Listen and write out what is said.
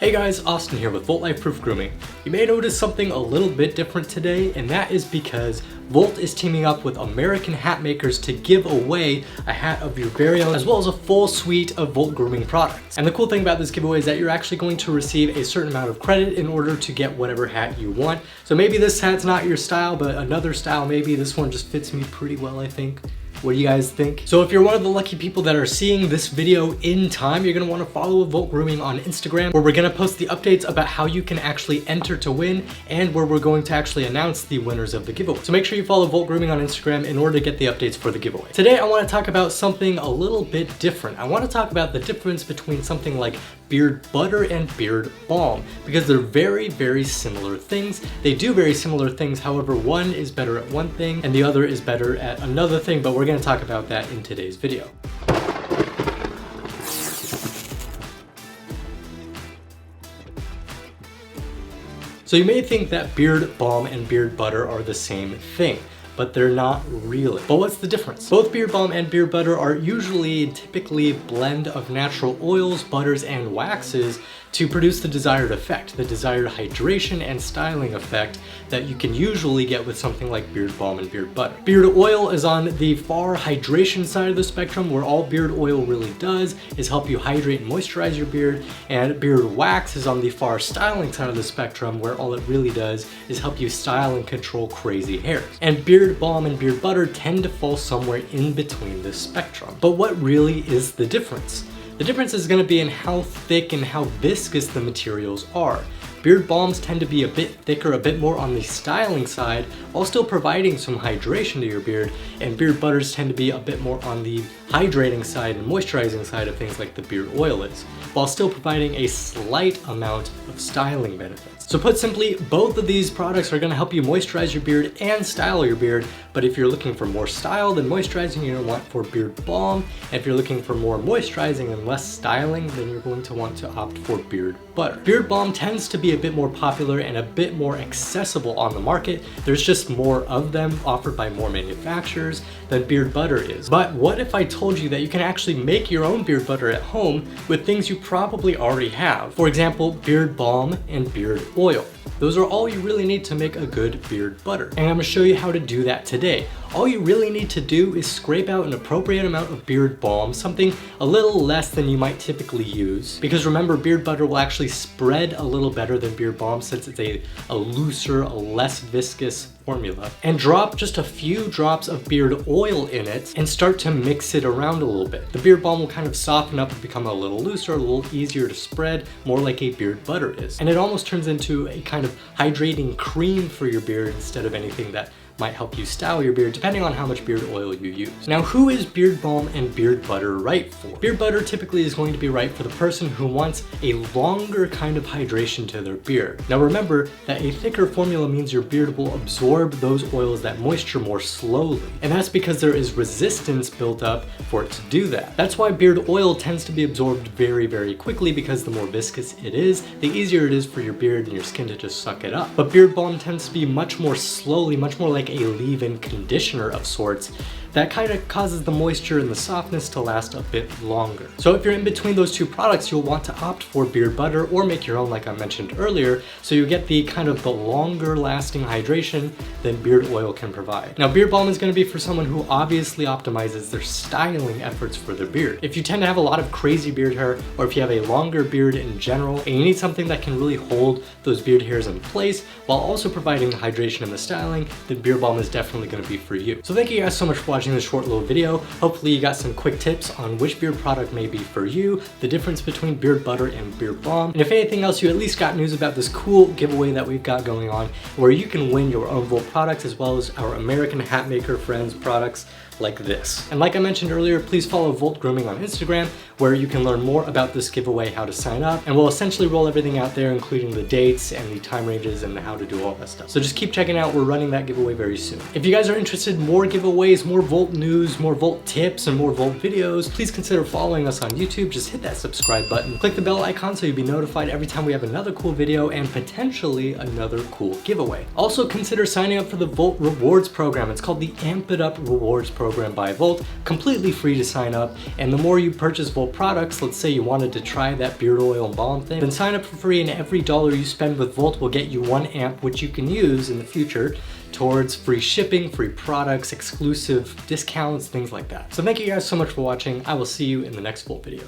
Hey guys, Austin here with Volt Life Proof Grooming. You may notice something a little bit different today, and that is because Volt is teaming up with American hat makers to give away a hat of your very own, as well as a full suite of Volt grooming products. And the cool thing about this giveaway is that you're actually going to receive a certain amount of credit in order to get whatever hat you want. So maybe this hat's not your style, but another style maybe. This one just fits me pretty well, I think. What do you guys think? So if you're one of the lucky people that are seeing this video in time, you're gonna wanna follow Volt Grooming on Instagram, where we're gonna post the updates about how you can actually enter to win and where we're going to actually announce the winners of the giveaway. So make sure you follow Volt Grooming on Instagram in order to get the updates for the giveaway. Today, I wanna talk about something a little bit different. I wanna talk about the difference between something like beard butter and beard balm, because they're very, very similar things. They do very similar things, however, one is better at one thing and the other is better at another thing, but we're gonna talk about that in today's video. So you may think that beard balm and beard butter are the same thing, but they're not really. But what's the difference? Both beard balm and beard butter are usually and typically a blend of natural oils, butters, and waxes to produce the desired effect, the desired hydration and styling effect that you can usually get with something like beard balm and beard butter. Beard oil is on the far hydration side of the spectrum, where all beard oil really does is help you hydrate and moisturize your beard, and beard wax is on the far styling side of the spectrum, where all it really does is help you style and control crazy hairs. And beard balm and beard butter tend to fall somewhere in between this spectrum. But what really is the difference? The difference is going to be in how thick and how viscous the materials are. Beard balms tend to be a bit thicker, a bit more on the styling side, while still providing some hydration to your beard, and beard butters tend to be a bit more on the hydrating side and moisturizing side of things like the beard oil is, while still providing a slight amount of styling benefits. So put simply, both of these products are going to help you moisturize your beard and style your beard, but if you're looking for more style than moisturizing, you're going to want for beard balm, and if you're looking for more moisturizing and less styling, then you're going to want to opt for beard butter. Beard balm tends to be a bit more popular and a bit more accessible on the market. There's just more of them offered by more manufacturers than beard butter is. But what if I told you that you can actually make your own beard butter at home with things you probably already have? For example, beard balm and beard oil. Those are all you really need to make a good beard butter. And I'm gonna show you how to do that today. All you really need to do is scrape out an appropriate amount of beard balm, something a little less than you might typically use. Because remember, beard butter will actually spread a little better than beard balm since it's a looser, a less viscous formula. And drop just a few drops of beard oil in it and start to mix it around a little bit. The beard balm will kind of soften up and become a little looser, a little easier to spread, more like a beard butter is. And it almost turns into a kind of hydrating cream for your beard instead of anything that might help you style your beard, depending on how much beard oil you use. Now, who is beard balm and beard butter right for? Beard butter typically is going to be right for the person who wants a longer kind of hydration to their beard. Now remember that a thicker formula means your beard will absorb those oils, that moisture, more slowly. And that's because there is resistance built up for it to do that. That's why beard oil tends to be absorbed very, very quickly, because the more viscous it is, the easier it is for your beard and your skin to just suck it up. But beard balm tends to be much more slowly, much more like a leave-in conditioner of sorts that kind of causes the moisture and the softness to last a bit longer. So if you're in between those two products, you'll want to opt for beard butter or make your own like I mentioned earlier, so you get the kind of the longer lasting hydration than beard oil can provide. Now, beard balm is going to be for someone who obviously optimizes their styling efforts for their beard. If you tend to have a lot of crazy beard hair, or if you have a longer beard in general, and you need something that can really hold those beard hairs in place while also providing the hydration and the styling, then beard balm is definitely going to be for you. So thank you guys so much for watching this short little video. Hopefully you got some quick tips on which beard product may be for you, the difference between beard butter and beard balm, and if anything else, you at least got news about this cool giveaway that we've got going on, where you can win your own Volt products as well as our American hat maker friends products like this. And like I mentioned earlier, please follow Volt Grooming on Instagram, where you can learn more about this giveaway, how to sign up, and we'll essentially roll everything out there, including the dates and the time ranges and how to do all that stuff. So just keep checking out, we're running that giveaway very soon. If you guys are interested in more giveaways, more Volt news, more Volt tips, and more Volt videos, please consider following us on YouTube. Just hit that subscribe button, click the bell icon so you'll be notified every time we have another cool video and potentially another cool giveaway. Also consider signing up for the Volt Rewards program. It's called the Amp It Up Rewards program. program by Volt, completely free to sign up. And the more you purchase Volt products, let's say you wanted to try that beard oil and balm thing, then sign up for free, and every dollar you spend with Volt will get you 1 amp, which you can use in the future towards free shipping, free products, exclusive discounts, things like that. So thank you guys so much for watching. I will see you in the next Volt video.